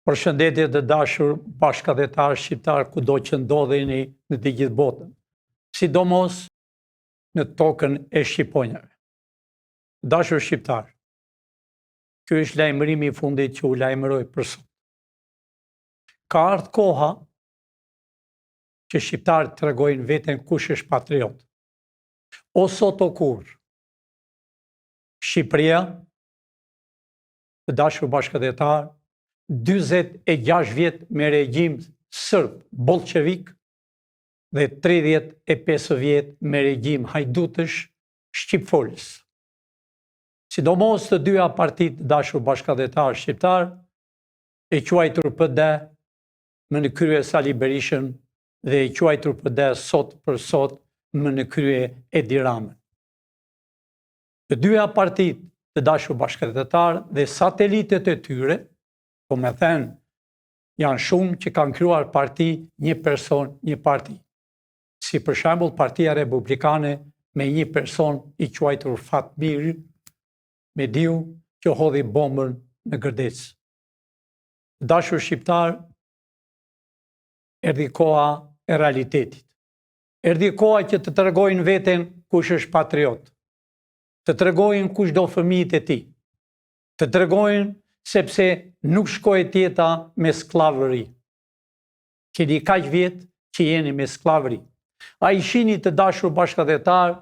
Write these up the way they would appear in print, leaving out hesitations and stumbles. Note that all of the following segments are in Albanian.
Përshëndetje të dashur bashkëdhetarë shqiptarë kudo që ndodheni në të gjithë botën, sidomos në tokën e shqiponjave. Dashur shqiptarë, ky është lajmërimi i fundit që u lajmëroj për sot. Ka ardhur koha që shqiptarët tregojnë veten kush është patriot. O sot o kurrë. Shqipëria, të dashur bashkëdhetarë, 46 vjet me regjim sërb bolshevik dhe 35 vjet me regjim hajdutësh shqipfolës. Sidomos të dyja partitë dashur bashkëdhetarë shqiptar e quajtur PD më në krye Sali Berishën dhe e quajtur PD sot për sot më në krye Edi Ramën. Të dyja partitë të dashur bashkëdhetarë dhe satelitet e tyre, po me thënë, janë shumë që kanë kryuar parti një person, një parti. Si për shembull Partia Republikane me një person i quajtur Fatmir Mediu që hodhi bombën në Gërdec. Dashur shqiptar, erdhi koha e realitetit. Erdhi koha që të tregojnë veten kush është patriot. Të tregojnë kush do fëmijët e tij. Të tregojnë sepse nuk shkoj tjeta me sklavëri. Keni kaq vjet që jeni me sklavëri. A i shini të dashur bashkëdhetar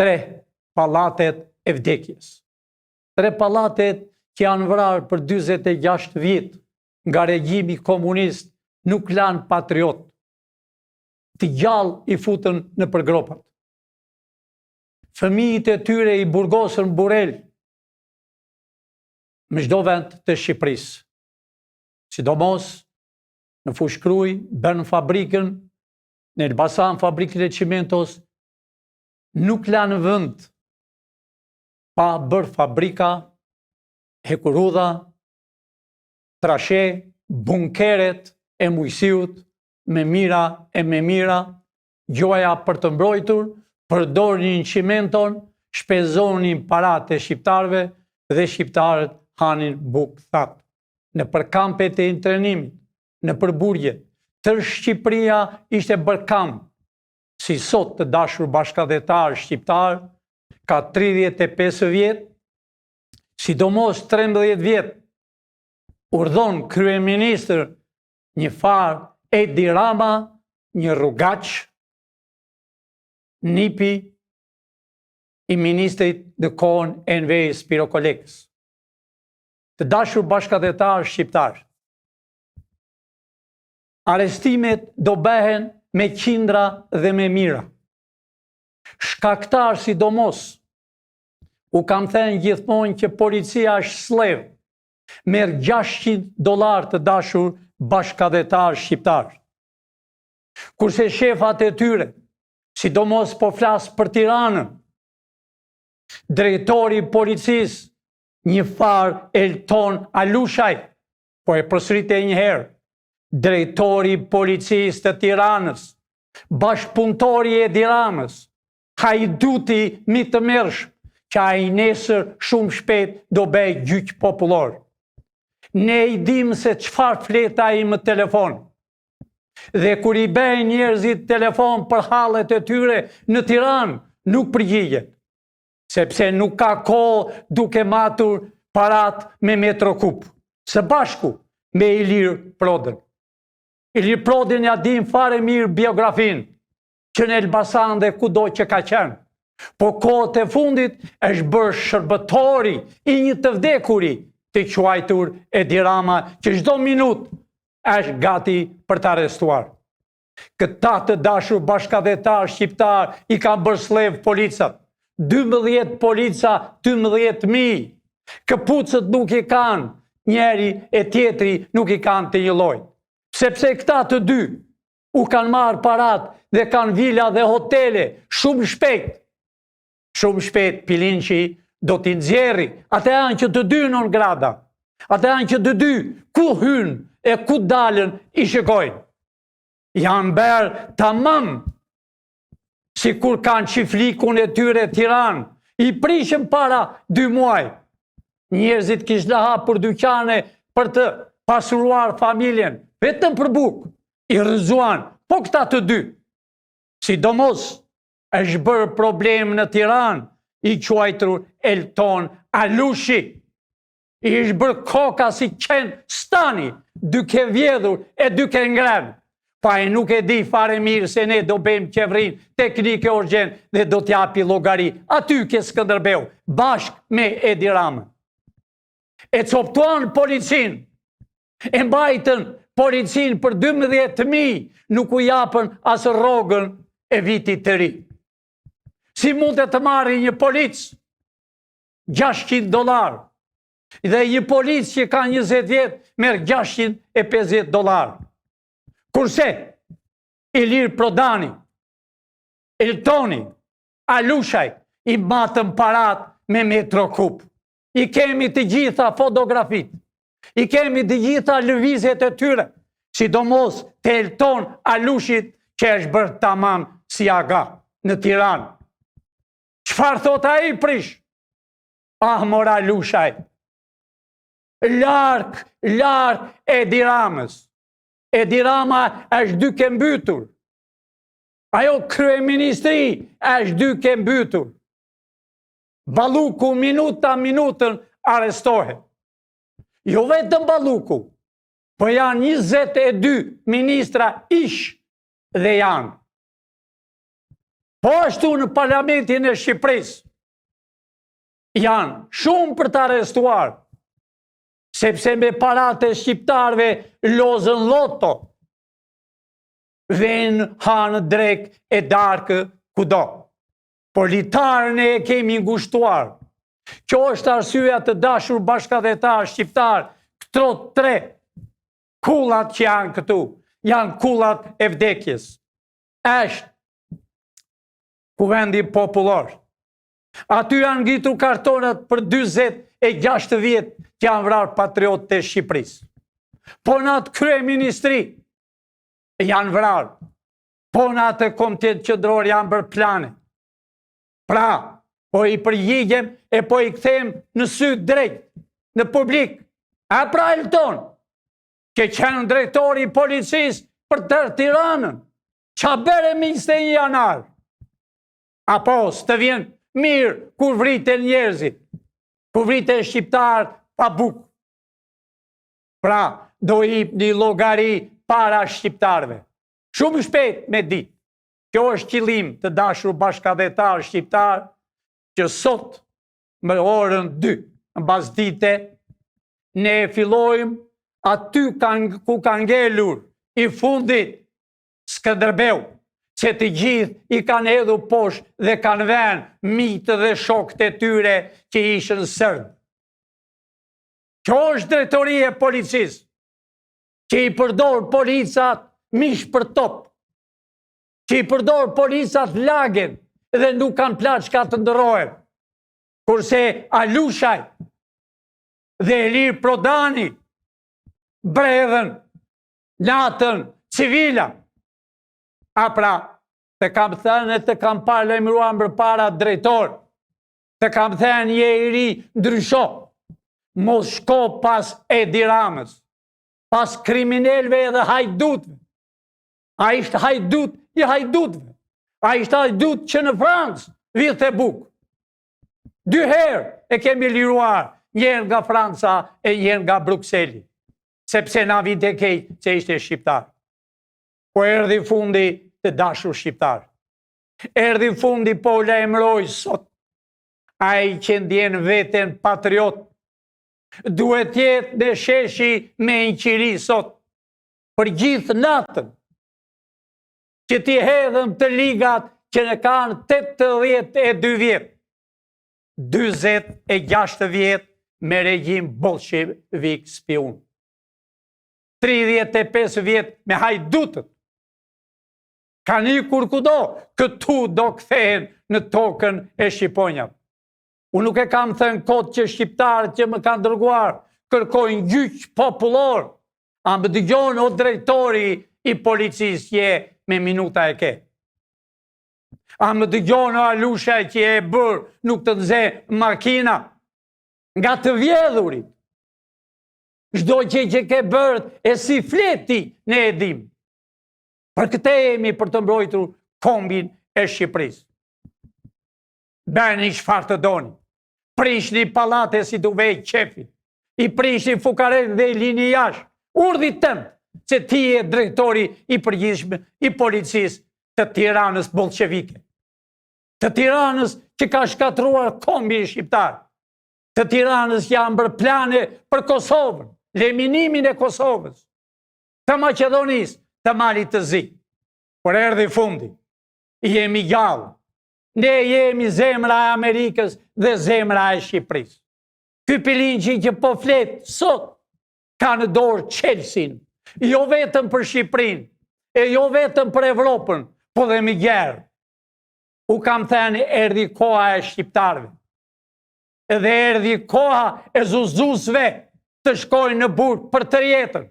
3 pallatet e vdekjes. 3 pallatet që janë vrarë për 46 vjet nga regjimi komunist nuk lanë patriot. Të gjallë i futën në përgropat. Fëmijët e tyre i burgosën burel në çdo vend të Shqipërisë. Sidomos në Fushkruj, bën fabrikën, në Elbasan fabrikën e Çimentos, nuk lanë vend pa bërë fabrika, hekurudha, trashe, bunkeret e mujësiut, me mira e me mira, gjoja për të mbrojtur, përdornin Çimenton, shpenzonin paratë e shqiptarëve dhe shqiptarët hanin bukë thatë. Në përkampet e intrenimit, në përburgje, tërë Shqipëria ishte bërë kamp. Si sot të dashur bashkëdhetarë shqiptar, ka 35 vjet, sidomos 13 vjet, urdhon kryeministër një farë Edi Rama, një rrugaq, nipi i ministrit në kohën Enver Spirokolekës. Të dashur bashkëdhetarë shqiptar, arestimet do bëhen me qindra dhe me mira. Shkaktar sidomos, u kam thënë gjithmonë që policia është slev, merr $600 të dashur bashkëdhetarë shqiptar. Kurse shefat e tyre, sidomos po flas për Tiranën, drejtori i policisë, një farë Elton Alushaj, po e përsëritej një herë, drejtori i policisë të Tiranës, bashkëpunëtori i Edi Ramës, hajduti mi të mërshëm, që ai nesër shumë shpejt do bëj gjyq popullor. Ne i dim se çfarë flet ai më telefon. Dhe kur i bëjnë njerëzit telefon për hallet e tyre në Tiranë, nuk përgjigjet. Sepse nuk ka kohë duke matur parat me Metrokup. Së bashku me Ilir Prodën. Ilir Prodën ja dim fare mirë biografin, që në Elbasan dhe kudo që ka qenë. Po kohët e fundit është bërë shërbëtori i një të vdekuri të quajtur Edi Rama, që çdo minutë është gati për të arrestuar. Këta të dashur bashkëdhetarë shqiptar i kanë bërë slev policat. 12 polica, 12.000. Këpucët nuk i kanë, njeri e tjetri nuk i kanë të një lloj. Sepse këta të dy u kanë marrë parat dhe kanë vila dhe hotele shumë shpejt. Shumë shpejt Pilinçi do t'i nxjerri. Ate janë që të dy non grada. Ate janë që të dy ku hynë e ku dalën i shikojnë. Janë berë tamam, si kur kanë qiflikun e tyre Tiranë, i prishën para 2 muaj. Njerëzit kishte hapur dyqane për të pasuruar familjen, vetëm për bukë, i rrëzuan, po këta të dy. Sidomos, është bërë problem në Tiranë, i quajtur Elton Alushi. I është bërë koka si qenë stani, duke vjedhur e duke ngrem. Pa e nuk e di fare mirë se ne do bëjmë qevrin teknike urgjent dhe do t'japi llogari aty ke Skënderbeu, bashk me Edi Ramën. E coptuan policin, e mbajtën policin për 12.000, nuk u japën asë rrogën e vitit të ri. Si mund të marri një polic $600, dhe një polic që ka 20 vjet merr $650. Kurse Ilir Prodani, Eltoni, Alushaj i matën parat me metro kup. I kemi të gjitha fotografit, i kemi të gjitha lëvizjet e tyre, sidomos të Elton Alushit që është bërë tamam si aga në Tiranë. Çfarë thot ai prish? Mora Alushaj. Lark Edi Ramës. Edi Rama është duke mbytur. Ajo kryeministri është duke mbytur. Balluku minutën arrestohet. Jo vetëm Balluku, po janë 22 ministra ish dhe janë. Po ashtu në parlamentin e Shqipërisë janë shumë për të arrestuar, sepse me parate shqiptarve lozën loto, vjen hanë drek e darkë kudo. Politarën e kemi ngushtuar. Kjo është arsyeja të dashur bashkëdhetar shqiptar, këto 3 kullat që janë këtu, janë kullat e vdekjes. Është Kuvendi Popullor. Aty janë ngritur kartonat për 46 vjet që janë vrarë patriotët e Shqipërisë. Po në atë kryeministri janë vrarë. Po në atë komitet qendror janë bërë plane. Pra, po i përgjigjem e po i kthejmë në sy drejt, në publik. A pra Elton, që qenë drejtori i policisë për tërë Tiranën, qa bere 21 janar? Apo s'të vjen mirë kur vriten njerëzit, kur vriten shqiptar pa bukë. Pra, do i një llogari para shqiptarve. Shumë shpejt me ditë. Kjo është qëllim të dashur bashkëdhetar shqiptar, që sot më orën 2, në basdite, ne fillojmë aty ku ka ngelur i fundit Skënderbeu, që të gjithë i kanë hedhur poshtë dhe kanë vënë mitë dhe shokët e tyre që ishën sërdë. Kjo është drejtoria e policisë, që i përdor policat mish për top, që i përdor policat lagen dhe nuk kanë plaçka të ndërrohen. Kurse Alushaj dhe Ilir Prodani bredhen natën civila. A pra, të kam thënë e të kam parlemruar më para drejtor, të kam thënë je i ri ndrysho, mos shko pas Edi Ramës, pas kriminelve edhe hajdutve. A ishte hajdut i hajdutve. A ishte hajdut që në Francë vidh e bukë. 2 herë e kemi liruar, njën nga Franca e njën nga Brukseli, sepse na vite kejt që ishte shqiptar. Po erdhi fundi të dashur shqiptar. Erdhi fundi po lajmëroj sot. Ai që ndjen veten patriot, duhet jetë në sheshi me inqiri sot, për gjithë natën, që t'i hedhëm të ligat që në kanë 82 vjet, 26 vjet me regjim bolshevik spiun, 35 vjet me hajdutët. Ka një kur kudo, këtu do kthehen në tokën e Shqiponjave. Unë nuk e kam thënë kot që shqiptarët që më kanë dërguar kërkojnë gjyq popullor, a më dëgjon o drejtori i policisë që me minuta e ke. A më dëgjon o Alushaj që e bërë nuk të nxe makina nga të vjedhurit. çdo gjë që ke bërë e si fleti ne e dim. Për këtë jemi për të mbrojtur kombin e Shqipërisë. Bëni çfarë të doni. Prishni pallate si du vej qefi. I prishni fukaret dhe i lini jashtë. Urdhit tënd që ti je drejtori i përgjithshëm i policisë të Tiranës bolshevike. Të Tiranës që ka shkatruar kombin shqiptar. Të Tiranës janë bërë plane për Kosovën, leminimin e Kosovës, të Maqedonisë, të Malit të Zi. Por erdhi fundi. Jemi gjallë. Ne jemi zemra e Amerikës dhe zemra e Shqipërisë. Ky pilinçi që po flet sot ka në dorë Chelsin, jo vetëm për Shqipërinë, e jo vetëm për Evropën, po dhe me gjerë. U kam thënë, erdhi koha e shqiptarëve. Edhe erdhi koha e zuzusve të shkojnë në burg për të jetën.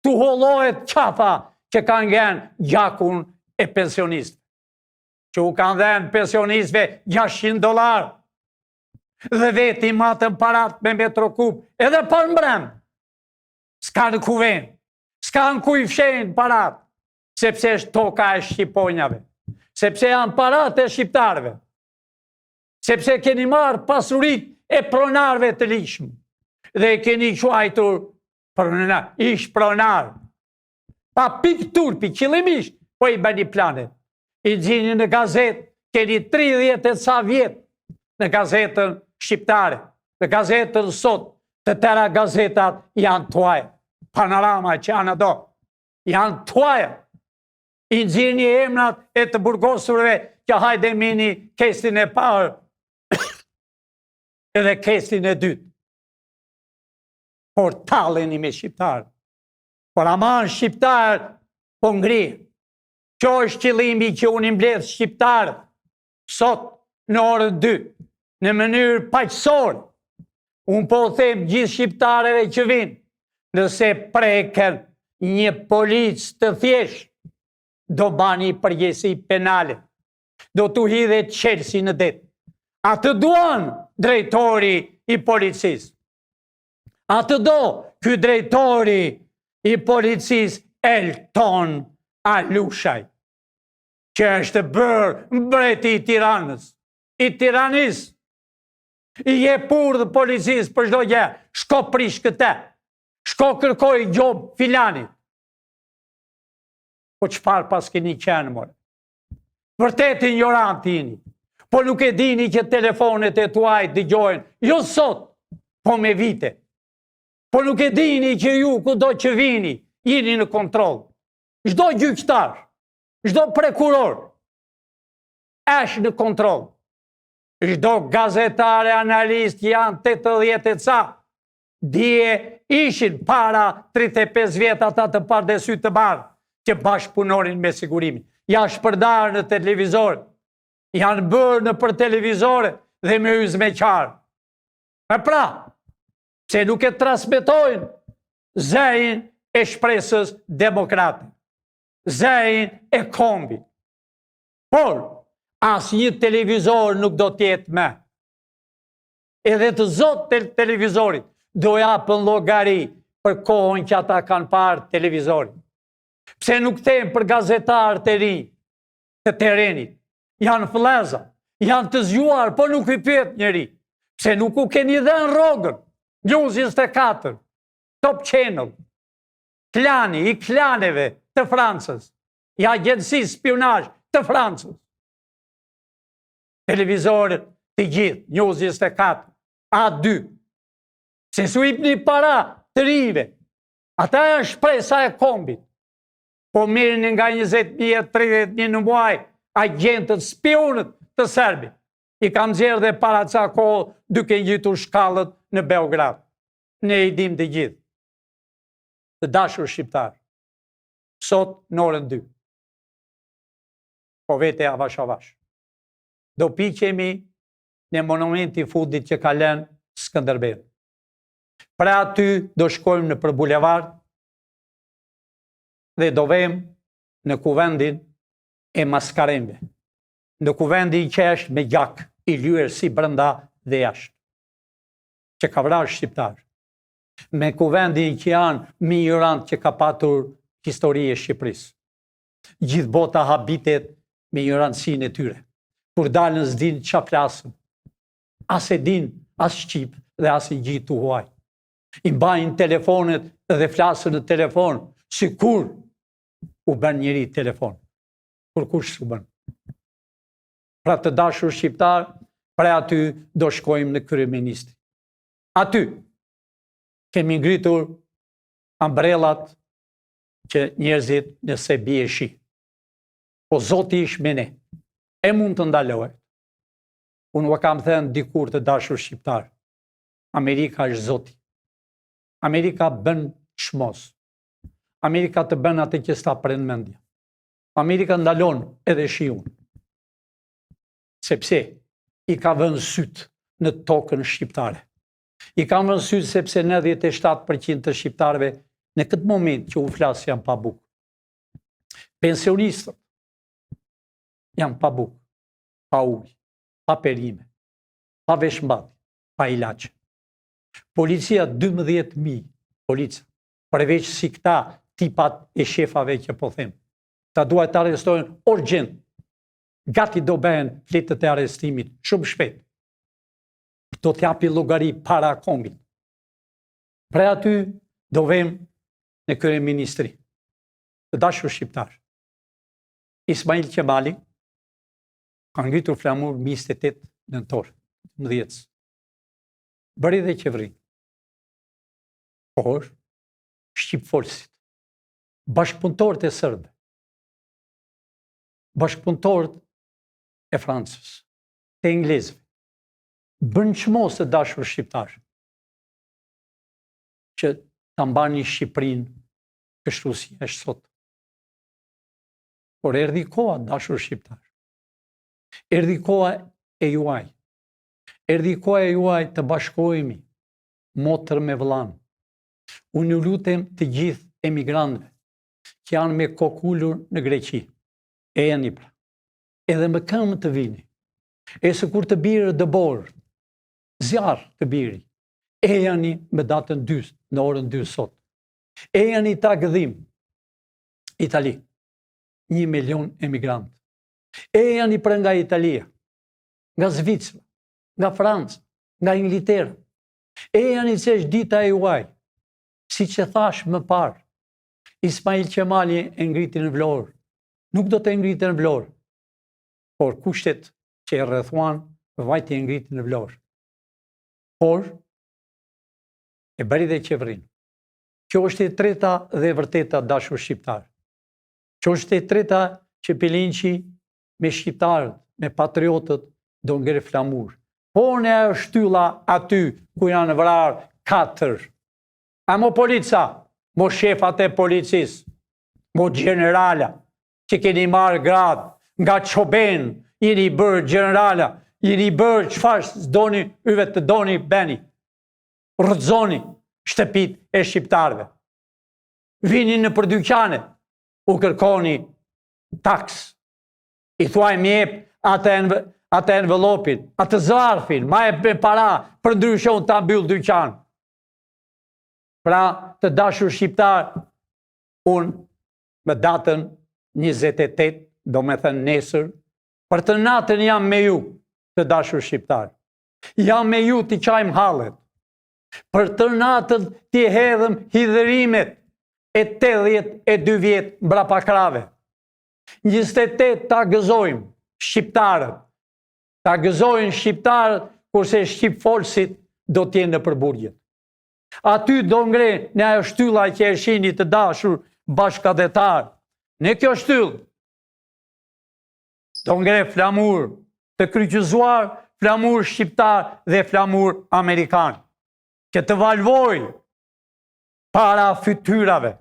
Tu hollohet qafa që kanë ngjenë gjakun e pensionistëve. Që u kanë dhenë pensionistëve $600. Dhe veti matën parat me metrokup, edhe për mbrëm. S'ka në kuven, s'ka në ku i fshenë parat, sepse është toka e shqiponjave, sepse janë parat e shqiptarve, sepse keni marë pasurit e pronarve të lishmë, dhe keni quajtur ish pronar. Pa pik turpi, qëllimisht, po i bëni planet. I gjini në gazet, keni 30 e ca vjetë në gazetën shqiptare, në gazetën sot, të tëra gazetat janë tuaja. Panorama që janë ato, janë tuaja. I gjini emrat e të burgosurve që hajde mini kestin e parë edhe kestin e dytë. Por taleni me shqiptarë. Por aman shqiptarë po ngri. Kjo është qëllimi që unë mbledh shqiptarë sot në orën 2, në mënyrë paqësore. Unë po them gjithë shqiptarëve që vinë, nëse preken një policë të thjeshtë, do bani përgjësi penale, do t'u hidhe Chelsi në det. A të duan drejtori i policisë. A të do ky drejtori i policisë Elton Alushaj, që është bërë mbreti i Tiranës, i Tiranisë, i je purdhë policisë për çdo gjë, shko prish këtë, shko kërkoj gjob filanit. Po çfarë pas keni qenë, more? Vërtet ignorant jeni. Po nuk e dini që telefonet e tuaj dëgjojnë, jo sot, po me vite. Po nuk e dini që ju kudo që vini, jeni në kontroll. Çdo gjyqtar, çdo prokuror është në kontroll. Çdo gazetare, analist janë 80 e ca. Dje ishin para 35 vjet ata të parë të bardhë që bashkëpunonin me sigurimin. Janë shpërdarë në televizor, janë bërë në për televizore dhe me yzme qarë. E pra, se nuk e transmetojnë zërin e shpresës demokrate, zërin e kombit. Por, as një televizor nuk do tjetë me. Edhe të zotë të televizorit do japën llogari për kohën që ata kanë parë televizorin. Pse nuk them për gazetarë të rinj të terenit, janë flleza, janë të zgjuar, po nuk i pyet njeri. Pse nuk u keni dhënë rrogën, News 24, Top Channel, klani i klaneve të Francës, i agjencisë spionazh të Francës. Televizorët të gjithë, News 24, A2, se su ipni para të rive, ata janë shpresa e kombit. Po mirin nga 20.000, 30.000 në muaj, agentët, spionët të Serbit. I kam zjerë dhe para ca kohë duke gjitur shkallët në Beograd. Ne i dim të gjithë. Të dashur shqiptar. Sot në orën 2. Po vete avash avash. Do piqemi në monumenti fundit që ka lënë Skënderbeu. Pra aty do shkojmë në për bulevard dhe do vem në kuvendin e Maskaremve. Në kuvendin që është me gjak i lyer si brenda dhe jashtë. Që ka vrarë shqiptar. me kuvendin që janë migrant që ka patur histori e Shqipërisë. Gjithë bota habitet me ignorancinë e tyre. Kur dalën s'din ç'a flasën. As e din, as Shqip dhe as i gjithë u huaj. I mbajnë telefonet dhe flasën në telefon, si kur u bën njëri telefon. Kur kush s'u bën. Pra të dashur shqiptar, pra aty do shkojmë në kryeministri. Aty kemi ngritur ambrellat që njerëzit nëse bie shi. Po Zoti ish me ne. E mund të ndalohet. Unë u kam thënë dikur të dashur shqiptar. Amerika është Zoti. Amerika bën çmos. Amerika të bën atë që s'ta pren mendja. Amerika ndalon edhe shiun. Sepse i ka vënë syt në tokën shqiptare. I ka vënë syt sepse 97% të shqiptarëve në këtë moment që u flas janë pa bukë. Pensionistët janë pa bukë, pa ujë, pa perime, pa veshmbathje, pa ilaçe. Policia 12.000 policia, përveç si këta tipat e shefave që po them. Ta duhet të arrestojnë urgjent. Gati do bëhen fletët e arrestimit shumë shpejt. Do t'japi llogari para kombit. Pra aty do vem në kryeministri. Të dashur shqiptar. Ismail Qemali ka ngritur flamur 28 nëntor 10. Bëri dhe qeveri. Por shqip folësit, bashkëpunëtorët e sërbë, bashkëpunëtorët e Francës, të Englezëve, bën çmos të dashur shqiptar që ta mbani Shqipërinë kështu si është sot. Por erdhi koha, dashur shqiptar. Erdhi koha e juaj. Erdhi koha e juaj të bashkohemi motër me vëllain. Unë ju lutem të gjithë emigrantëve që janë me kokullur në Greqi. E jeni pra. Edhe më këmbë të vini. E se kur të birë dëborë, zjarë të biri. E jani me datën 2, në orën 2 sot. E jani ta gëdhim. Itali. 1 milion emigrantë. E jani për nga Italia, nga Zvicra, nga Franca, nga Ingilterra. E jani që është dita e juaj. Si që thash më parë, Ismail Qemali e ngriti në Vlorë. Nuk do të ngriti në Vlorë, por kushtet që e rrethuan vajti e ngriti në Vlorë. Por, e bëri dhe qeverinë. Kjo është e treta dhe e vërteta dashur shqiptar. Kjo është e treta që Pilinçi me shqiptarët, me patriotët, do ngre flamur. Por ne ajo shtylla aty ku janë vrarë 4. A mo polica, mo shefat e policisë, mo generala, që keni marrë gradë, nga çoben, jeni bërë generala, jeni bërë çfarë s'doni, yve të doni beni. Rrëzoni shtëpit e shqiptarëve. Vini në për dyqane, u kërkoni taks. I thuaj më jep atë envelopin, atë zarfin, ma e për para, për ndryshon ta mbyll dyqan. Pra të dashur shqiptar, unë me datën 28, do me thënë nesër, për të natën jam me ju, të dashur shqiptar. Jam me ju t'i qajmë hallet. Për të natën t'i hedhëm hidhërimet e 82 vjetë mbrapa krave. 28 ta gëzojmë shqiptarët. Ta gëzojnë shqiptarët, kurse shqip folësit do t'jenë në përburgjet. Aty do ngre në ajo shtylla që e shihni të dashur bashkëdhetar. Në kjo shtyllë do ngre flamur të kryqëzuar, flamur shqiptar dhe flamur amerikan. Që të valvoj para fytyrave,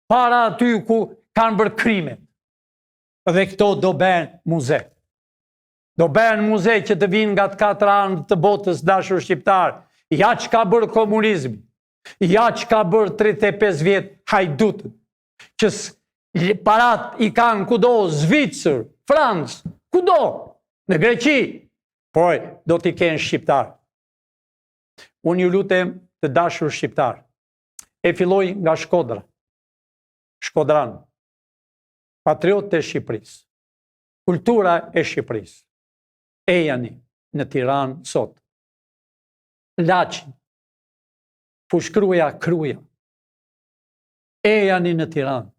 para aty ku kanë bërë krimet. Dhe këto do bëhen muze. Do bëhen muze që të vinë nga të 4 anë të botës dashur shqiptar. Ja që ka bërë komunizmi, ja që ka bërë 35 vjetë hajdutët, që parat i kanë kudo, Zvicër, Francë, kudo, në Greqi, por do t'i kenë shqiptar. Unë ju lutem të dashur shqiptar. E filloj nga Shkodra. Shkodran. Patriot e Shqipërisë. Kultura e Shqipërisë. Ejani në Tiranë sot. Laçi. Fushkruja Kruja. Ejani në Tiranë.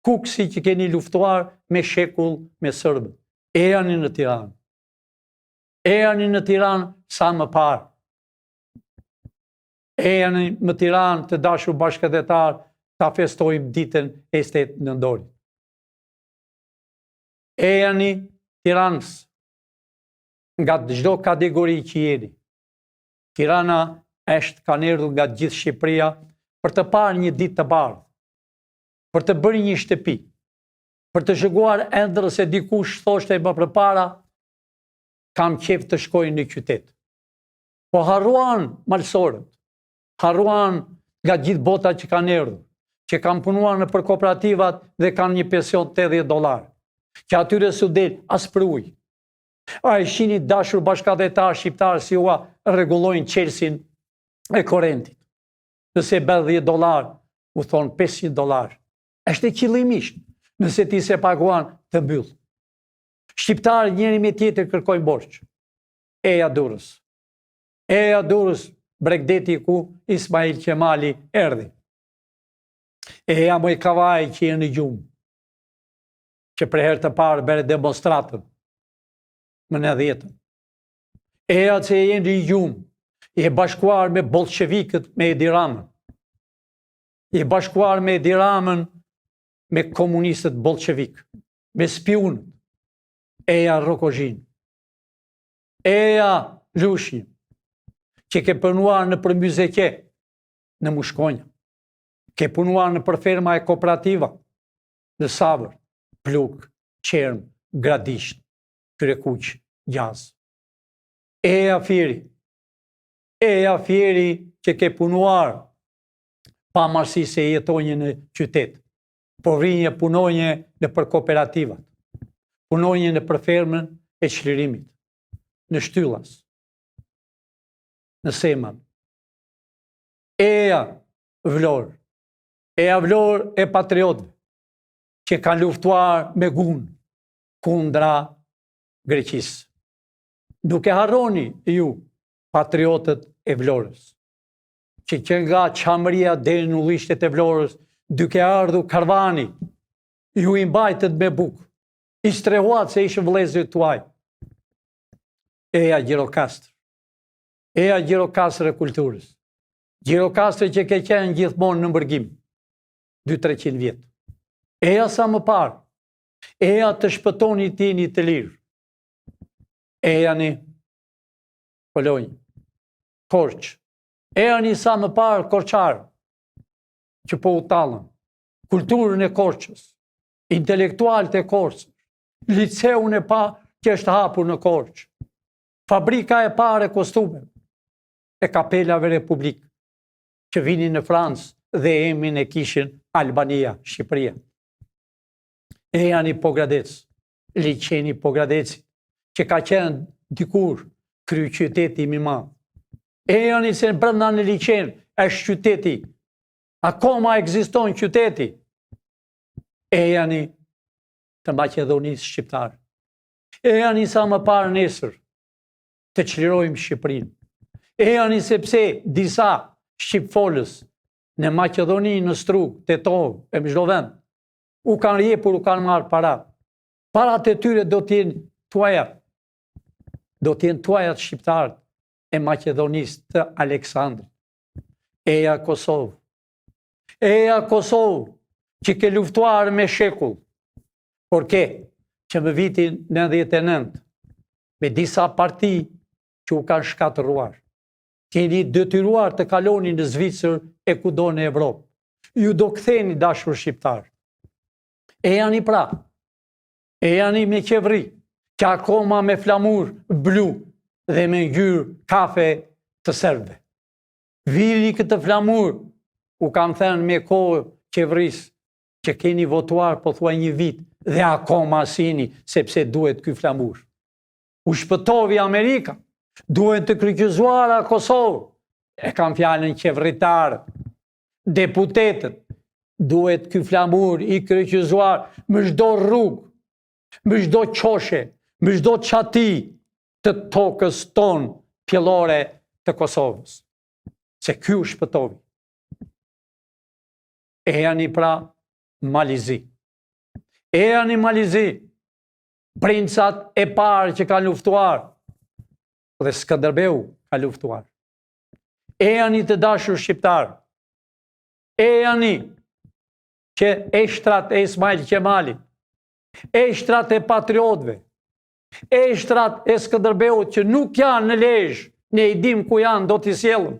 Kuksi që keni luftuar me shekull me Serbët. Ejani në Tiranë. Ejani në Tiranë sa më parë. Ejani në Tiranë të dashur bashkëdhetar, ta festojmë ditën e 8 nëntorit. Ejani Tiranës nga çdo kategori që jeni. Tirana është kanë erdhur nga gjithë Shqipëria për të parë një ditë të bardhë, për të bërë një shtëpi, për të shëguar ëndër se dikush thoshte më përpara, kam qef të shkoj në qytet. Po harruan malsorët, harruan nga gjithë bota që kanë erdhur, që kanë punuar në për kooperativat dhe kanë një pension $80, që atyre s'u del as për ujë. A e shini dashur bashkëdhetar shqiptar si ua rregullojnë qelsin e korrentit. Nëse bën $10, u thon $500. Është qëllimisht, nëse ti se paguan të mbyll. Shqiptarë njëri me tjetër kërkojnë borxh. Eja Durrës. Eja Durrës, Bregdeti ku Ismail Qemali erdhi. Eja Mojkavaj që je në gjumë, që për herë të parë bëre demonstratën më në 10. Eja që je në gjumë, je bashkuar me bolshevikët me Edi Ramën. Je bashkuar me Edi Ramën me komunistët bolshevik, me spionët. Eja Rokozhin. Eja Lushnjë, që ke punuar në për Myzeke, në Mushkonja. Ke punuar në për ferma e kooperativa, në Savër, Pluk, Qerm, Gradisht, Krekuq, Gjaz. Eja Fieri. Eja Fieri që ke punuar pa marrësi se jetonje në qytet, por rinje punonje në për kooperativat, punonje në për fermën e çlirimit, në Shtyllas, në Seman. Eja Vlorë. Eja Vlorë e patriotëve që kanë luftuar me gun kundra Greqisë. Nuk e harroni ju, patriotët e Vlorës, që nga Qamëria deri në ullishtet e Vlorës, duke ardhur karvani, ju i mbajtët me bukë, i strehuat se ishë vëllezërit tuaj. Eja Gjirokastër. Eja Gjirokastër e kulturës. Gjirokastër që ke qenë gjithmonë në mbërgim, 200-300 vjetë. Eja sa më parë, eja të shpëtoni tini të lirë. Eja një Polonjë, Korçë. Eja një sa më parë Korçarë, që po u talën. Kulturën e Korçës, intelektualët e Korçës, liceun e pa që është hapur në Korçë, fabrika e parë e kostumeve, e kapelave republikë, që vinin në Francë dhe emrin e kishin Albania, Shqipëria. Eja një Pogradec, liçeni Pogradeci, që ka qenë dikur kryeqyteti më i madh. Eja një se brenda në liçen është qyteti, akoma ekziston qyteti. Eja një të Maqedonisë shqiptare. Eja një sa më parë nesër të çlirojmë Shqipërinë. Eja një sepse disa shqipfolës në Maqedoni, në Strug, Tetov, e çdo vend, u kanë jepur, u kanë marrë para. Parat e tyre do t'jenë tuajat. Do t'jenë tuajat shqiptarët e Maqedonisë të Aleksandrit. Eja Kosovë. Eja Kosovë, që ke luftuar me shekull, por ke që më vitin 99, me disa parti që u kanë shkatëruar. Keni detyruar të kaloni në Zvicër e kudo në Evropë. Ju do ktheni dashur shqiptar. E janë i pra, e janë i me qevri, që akoma me flamur blu dhe me ngjyrë kafe të serbëve. Viri këtë flamur, u kam thënë me kohë qevrisë, që keni votuar po thua një vit dhe akoma asini sepse duhet ky flamur. U shpëtovi Amerika, duhet të kryqëzuara Kosovë, e kam fjalën qeveritarët, deputetët, duhet ky flamur i kryqëzuar më çdo rrugë, më çdo qoshe, më çdo çati të tokës tonë pjellore të Kosovës. Se ky u shpëtovi. Ejani pra Malizi. Ejani Malizi, princat e parë që kanë luftuar, dhe Skënderbeu ka luftuar. Ejani të dashur shqiptar. Ejani që eshtrat e Ismail Qemalit, eshtrat e patriotëve, eshtrat e Skënderbeut që nuk janë në Lezhë, ne i dim ku janë, do t'i sjellëm.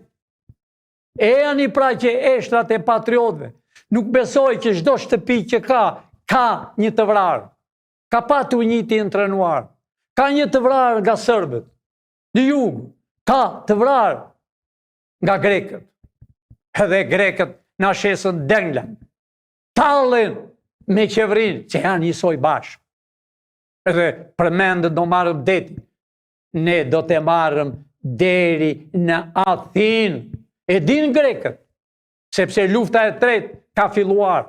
Ejani pra që eshtrat e patriotëve nuk besoj që çdo shtëpi që ka një të vrarë, ka patur një të intrenuar, ka një të vrarë nga serbët, në jugë, ka të vrarë nga grekët. Edhe grekët na shesën dengla, tallen me qeverinë, që janë njësoj bashkë. Edhe përmendën do marrëm deti, ne do të marrëm deri në Athinë. E din grekët, sepse lufta e tretë ka filluar.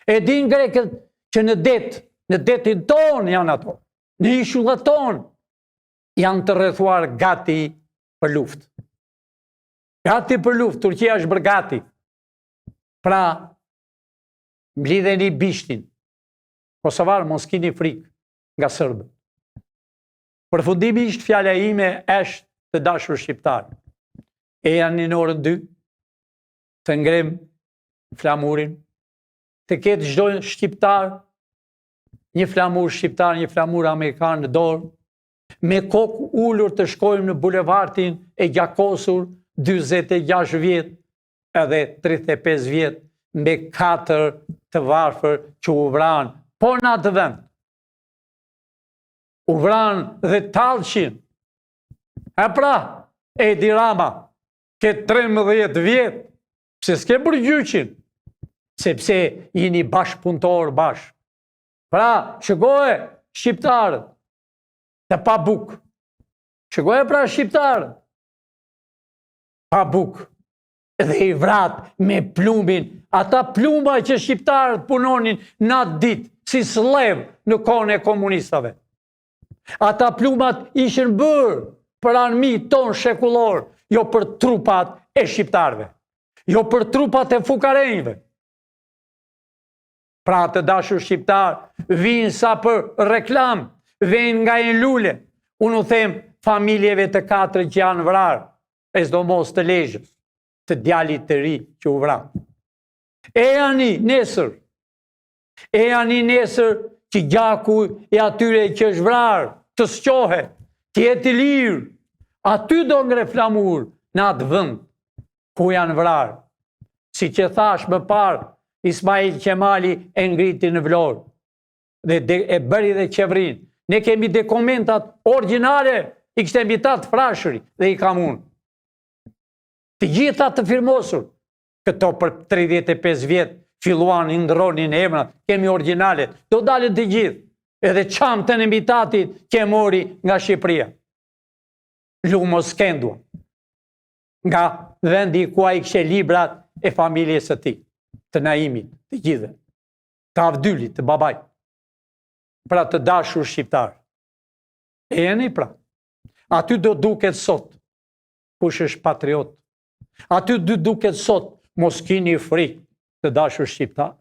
E din grekët që në detin tonë janë ato, në ishullat tonë janë të rrethuar gati për luftë. Gati për luftë, Turqia është bërë gati. Pra, mblidheni bishtin. Kosovar, mos kini frikë nga serbët. Përfundimisht fjala ime është të dashur shqiptar. E janë në orën 2, të ngrem flamurin, të ketë çdo shqiptar, një flamur shqiptar, një flamur amerikan në dorë, me kokë ullur të shkojmë në bulevardin e gjakosur, 26 vjet, edhe 35 vjet, me 4 të varfër që u vranë, po në atë vend. U vranë dhe talqin. E pra, Edi Rama, ke 13 vjet, pse s'ke bërë gjyqin, sepse jeni bashkëpunëtor bashkë. Pra, shëgoje shqiptarët, të pa bukë. Shëgoje pra shqiptarët, pa bukë. Dhe i vratë me plumbin, ata plumba që shqiptarët punonin në atë ditë, si slev në kohën e komunistave. Ata plumbat ishin bërë për armi tonë shekullor, jo për trupat e shqiptarëve, jo për trupat e fukarenjve. Pra të dashur shqiptar, vinë sa për reklam, vinë nga e lule. Unë u them familjeve të 4 që janë vrarë, e s'do mos të Lezhës, të djalit të ri që u vranë. E janë nesër që gjaku e atyre që është vrarë, të sqohe, të jetë i lirë, aty do ngre flamur në atë vend ku janë vrarë. Si që thash më parë, Ismail Qemali e ngriti në Vlorë dhe e bëri dhe qeverinë. Ne kemi dokumentat origjinale, i kishte mbitat Frashëri dhe i kam unë. Të gjitha të firmosur, këto për 35 vjet filluan i ndronin emra, kemi origjinale, do dalin të gjithë. Edhe çamtën e mbitatit që mori nga Shqipëria. Lumos Kendua, nga vendi ku ai kishte librat e familjes së tij, të Naimit, të gjithë, të Avdylit, të babait. Pra të dashur shqiptar. E jeni pra. Aty do duket sot kush është patriot. Aty do duket sot mos kini frikë, të dashur shqiptar.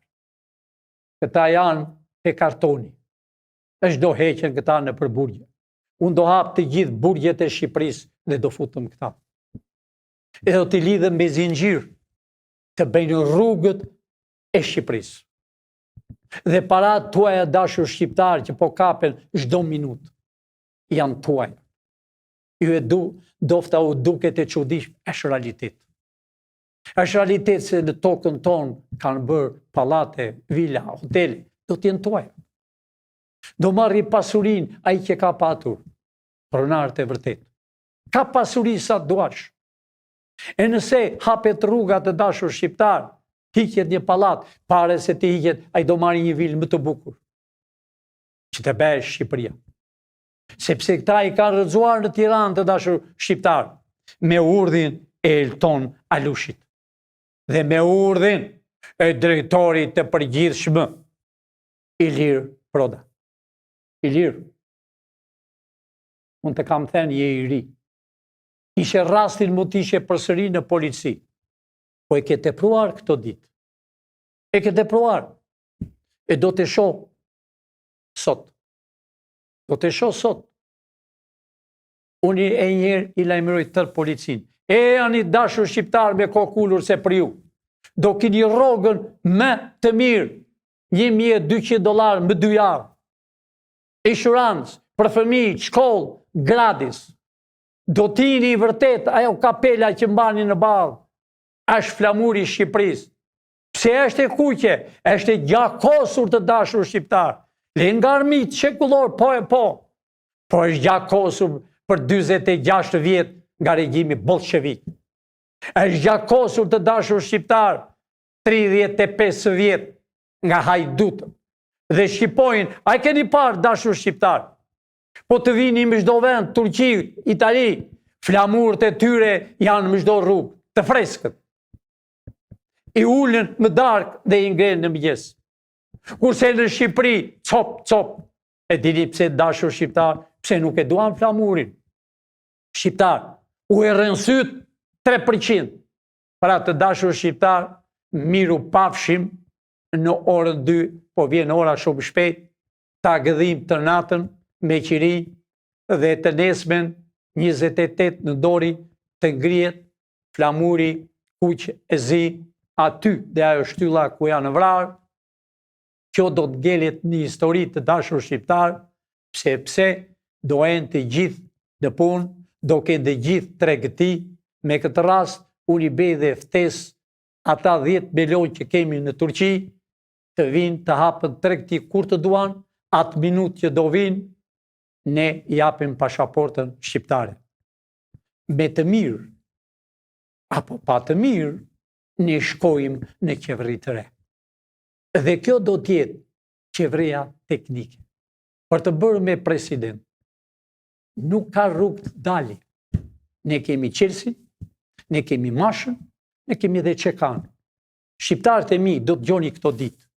Këta janë e kartoni. është do heqen këta në përburgje. Unë do hap të gjithë burgjet e Shqipërisë dhe do futëm këta. E do t'i lidhëm me zinxhir të bëjnë rrugët e Shqipërisë. Dhe parat tuaja dashur shqiptar që po kapen çdo minutë janë tuaja. Ju e dofta u duket e çuditshme, është realitet. Është realitet se në tokën tonë kanë bërë pallate, vila, hotele, do t'jenë tuaja. Do marri pasurinë ai që ka patur, pronarët e vërtet. Ka pasuri sa duash. E nëse hapet rruga të dashur shqiptar, hiqet një pallat, pare se ti hiqet, ai do marri një vilë më të bukur. Që të bëhet Shqipëria. Sepse këta i kanë rrëzuar në Tiranë të dashur shqiptar, me urdhin Elton Alushit dhe me urdhën e drejtorit të përgjithshëm Ilir Proda. Ilir, unë të kam thënë je i ri. Ishe rastin mund t'ishe përsëri në polici, po e ke tepruar këto ditë. E ke tepruar. E do të shoh sot. Do të shoh sot. Unë e njerë i lajmëroj tërë policin. E janë i dashur shqiptar me kokullur se për ju. Do kini rogën më të mirë, $1.200 më 2 javë. Inshurancë për fëmijë, shkollë, gratis. Do t'ini i vërtet ajo kapela që mbani në balë. Është flamuri i Shqipërisë. Pse është e kuqe? Është e gjakosur të dashur shqiptar. Le nga armit shekullor, po e po. Po është gjakosur për 46 vjet nga regjimi bolshevik. Është gjakosur të dashur shqiptar 35 vjet nga hajdutët. Dhe shqipojnë, a i keni parë dashur shqiptar? Po të vini më çdo vend, Turqi, Itali, flamurët e tyre janë më çdo rrugë, të freskët. I ullën më darkë dhe i ngrenë në mëngjes. Kurse në Shqipëri, cop. E dini pse dashur shqiptar, pse nuk e duan flamurin. Shqiptar, u e rënsyt 3%. Pra të dashur shqiptar, miru pafshim në orën 2, po vjen ora shumë shpejt, ta gëdhim të natën me qiri dhe të nesmen 28 në dori të ngrihet flamuri kuq e zi aty dhe ajo shtylla ku janë vrarë. Kjo do të ngelet një histori të dashur shqiptar, pse do enë të gjithë në punë, do kenë të gjithë tregëti. Me këtë rast, unë i bej dhe ftes ata 10 milion që kemi në Turqi, të vinë të hapën tregëti kur të duan, atë minut që do vinë, ne japim pashaportën shqiptare. Me të mirë, apo pa të mirë, ne shkojmë në qeveri të re. Dhe kjo do tjetë qeveria teknike. Për të bërë me president, nuk ka rrugë të dali. Ne kemi Qelsin, ne kemi Mashën, ne kemi dhe Qekanë. Shqiptarët e mi do të gjoni këto ditë.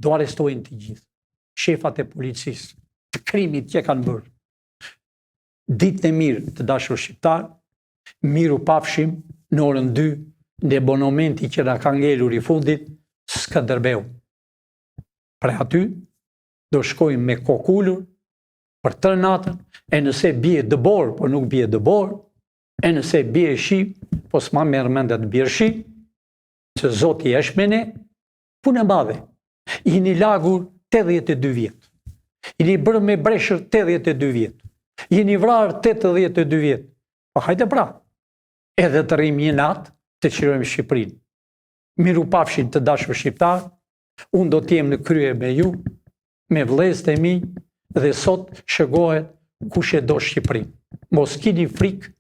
Do arestojnë të gjithë. Shefat e policisë, të krimit që kanë bërë. Ditën e mirë të dashur shqiptar, miru pafshim në orën 2 në monumenti që na ka ngelur i fundit, Skënderbeu. Pra aty do shkojmë me kokullur për 3 natën, e nëse bie dëbor, po nuk bie dëbor, e nëse bie shi, po s'ma merr mend të bie shi, që Zoti është me ne, punë e madhe. Jeni lagur 82 vjet. Jeni bërë me breshër 82 vjet. Jeni vrarë 82 vjet. Po hajde pra, edhe të rrim një natë të qirojmë Shqipërinë. Miru pafshin të dashur shqiptar, unë do t'jem në krye me ju, me vëllezërit e mi, dhe sot shëgohet kush e do Shqipërinë. Mos kini frikë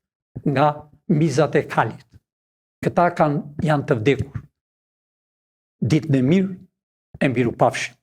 nga mizat e kalit. Këta janë të vdekur. Ditën e mirë e miru pafshin.